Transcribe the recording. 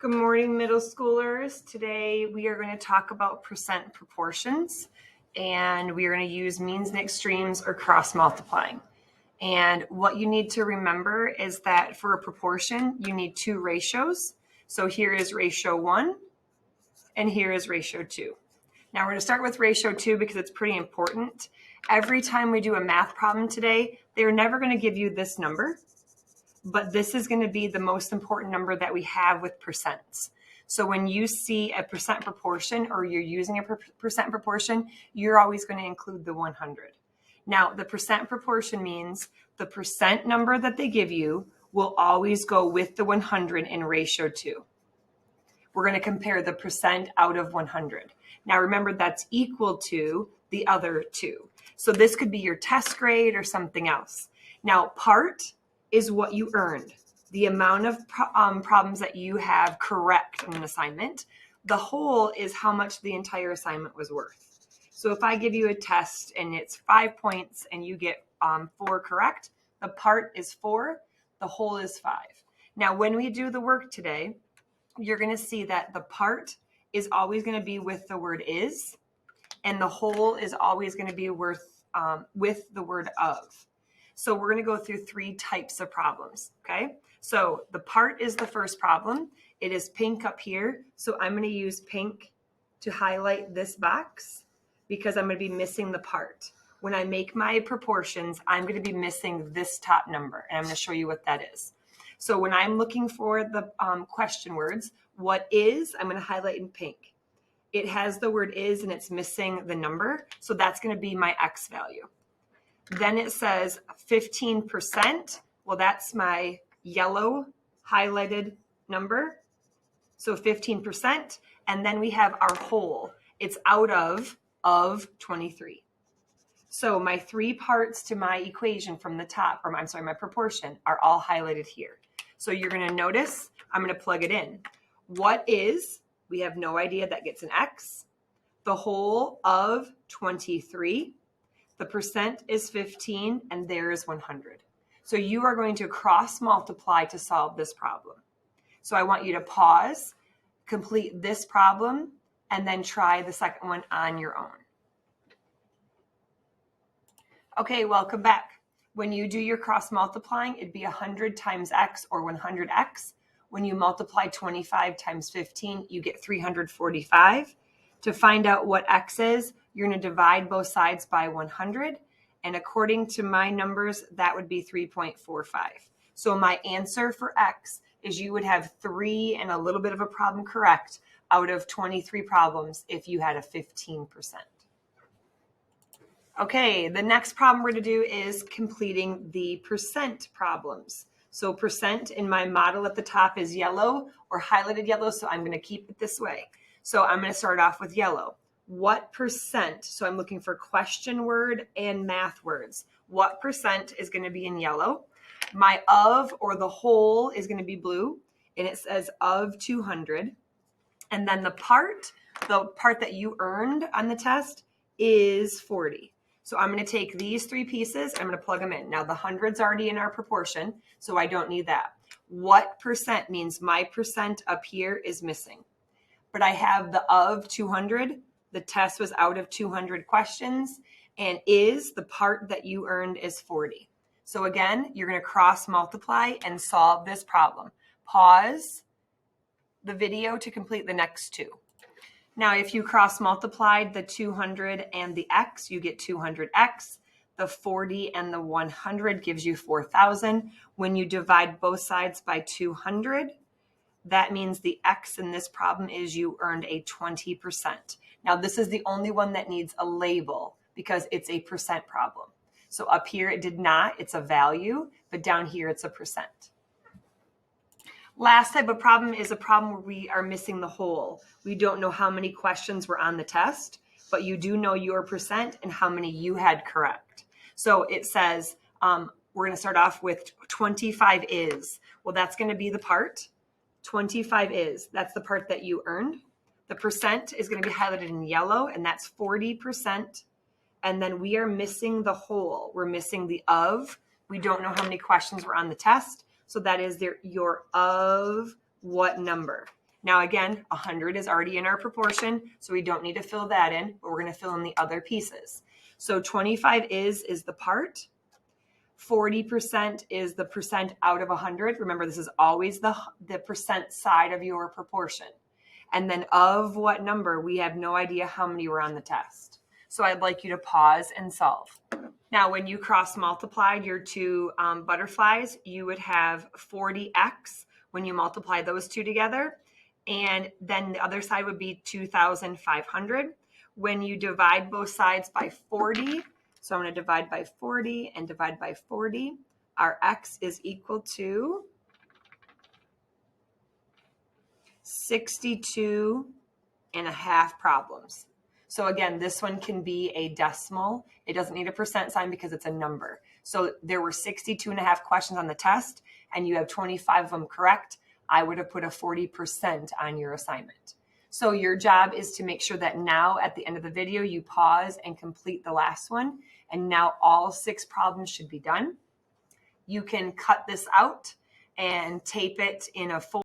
Good morning, middle schoolers. Today we are going to talk about percent proportions, and we are going to use means and extremes or cross multiplying. And what you need to remember is that for a proportion, you need two ratios. So here is ratio 1, and here is ratio 2. Now we're going to start with ratio 2 because it's pretty important. Every time we do a math problem today, they're never going to give you this number, but this is going to be the most important number that we have with percents. So when you see a percent proportion or you're using a percent proportion, you're always going to include the 100. Now, the percent proportion means the percent number that they give you will always go with the 100 in ratio 2. We're going to compare the percent out of 100. Now, remember, that's equal to the other two. So this could be your test grade or something else. Now, part is what you earned, the amount of problems that you have correct in an assignment. The whole is how much the entire assignment was worth. So if I give you a test and it's 5 points and you get 4 correct, the part is 4, the whole is 5. Now, when we do the work today, you're going to see that the part is always going to be with the word is, and the whole is always going to be with the word of. So we're going to go through 3 types of problems, okay? So the part is the first problem. It is pink up here. So I'm going to use pink to highlight this box because I'm going to be missing the part. When I make my proportions, I'm going to be missing this top number, and I'm going to show you what that is. So when I'm looking for the question words, what is, I'm going to highlight in pink. It has the word is and it's missing the number. So that's going to be my X value. Then it says 15%. Well, that's my yellow highlighted number. So 15%. And then we have our whole. It's out of 23. So my 3 parts to my equation from the top, or my proportion, are all highlighted here. So you're going to notice I'm going to plug it in. What is, we have no idea, that gets an X. The whole of 23. The percent is 15, and there is 100. So you are going to cross multiply to solve this problem. So I want you to pause, complete this problem, and then try the second one on your own. Okay, welcome back. When you do your cross multiplying, it'd be 100 times X or 100X. When you multiply 25 times 15, you get 345. To find out what X is, you're going to divide both sides by 100. And according to my numbers, that would be 3.45. So my answer for X is you would have 3 and a little bit of a problem correct out of 23 problems if you had a 15%. Okay, the next problem we're going to do is completing the percent problems. So percent in my model at the top is yellow or highlighted yellow, so I'm going to keep it this way. So I'm going to start off with yellow. What percent, so I'm looking for question word and math words. What percent is going to be in yellow? My of or the whole is going to be blue, and it says of 200. And then the part that you earned on the test is 40. So I'm going to take these 3 pieces, I'm going to plug them in. Now the 100's already in our proportion, so I don't need that. What percent means my percent up here is missing. But I have the of 200. The test was out of 200 questions, and is, the part that you earned, is 40. So again, you're going to cross multiply and solve this problem. Pause the video to complete the next 2. Now, if you cross multiplied the 200 and the X, you get 200X. The 40 and the 100 gives you 4,000. When you divide both sides by 200, that means the X in this problem is you earned a 20%. Now, this is the only one that needs a label because it's a percent problem. So up here it did not, it's a value, but down here it's a percent. Last type of problem is a problem where we are missing the whole. We don't know how many questions were on the test, but you do know your percent and how many you had correct. So it says, we're going to start off with 25 is. Well, that's going to be the part. 25 is. That's the part that you earned. The percent is going to be highlighted in yellow, and that's 40%. And then we are missing the whole. We're missing the of. We don't know how many questions were on the test. So that is your of what number. Now again, 100 is already in our proportion, so we don't need to fill that in, but we're going to fill in the other pieces. So 25 is the part. 40% is the percent out of 100. Remember, this is always the percent side of your proportion. And then of what number, we have no idea how many were on the test. So I'd like you to pause and solve. Now, when you cross multiplied your two butterflies, you would have 40x when you multiply those two together. And then the other side would be 2,500. When you divide both sides by 40, so I'm going to divide by 40 and divide by 40, our x is equal to 62.5 problems. So again, this one can be a decimal. It doesn't need a percent sign because it's a number. So there were 62.5 questions on the test and you have 25 of them correct. I would have put a 40% on your assignment. So your job is to make sure that now at the end of the video, you pause and complete the last one. And now all 6 problems should be done. You can cut this out and tape it in a folder